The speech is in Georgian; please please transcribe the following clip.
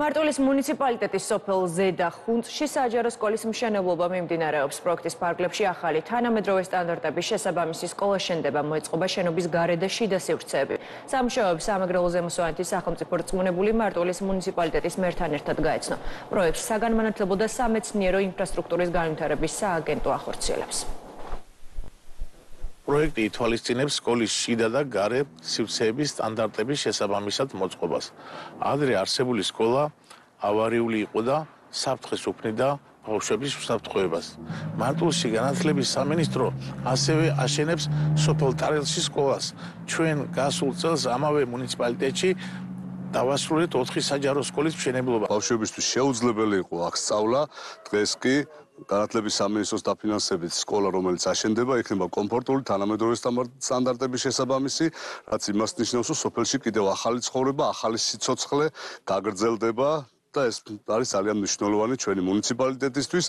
მარტვილის მუნიციპალიტეტის სოფელ ზედა ხუნწში საჯარო სკოლის მშენებლობა მიმდინარეობს. პროექტის ფარგლებში ახალი თანამედროვე სტანდარტების შესაბამისი სკოლა შენდება, მოეწყობა შენობის გარე და შიდა სივრცეები. სამუშაოები სამეგრელო ზემოსვანეთის სახელმწიფო რწმუნებული მარტვილის მუნიციპალიტეტის მერთან ერთად გაეცნო. პროექტს საგანმანათლებლო და სამეცნიერო ინფრასტრუქტურის განვითარების სააგენტო ახორციელებს. პროექტი ითვალისწინებს სკოლის შიდა და გარე სივრცეების სტანდარტების შესაბამისად მოწყობას. ადრე არსებული სკოლა ავარიული იყო და საფრთხეს უქმნიდა ბავშვების უსაფრთხოებას. მარტვილში განათლების სამინისტრო ასევე აშენებს სოფელ ტარელში სკოლას. ჩვენ გასულ წელს ამავე მუნიციპალიტეტში დავასრულეთ 4 საჯარო სკოლის მშენებლობა. ბავშვებისთვის შეუძლებელი იყო აქ სწავლა, დღეს კი განათლების სამინისტროს დაფინანსებით სკოლა, რომელიც აშენდება, იქნება კომფორტული, თანამედროვე სტანდარტების შესაბამისი, რაც იმას ნიშნავს, რომ სოფელში კიდევ ახალი ცხოვრება, ახალი სიცოცხლე გაგრძელდება და ეს არის ძალიან მნიშვნელოვანი ჩვენი მუნიციპალიტეტისთვის.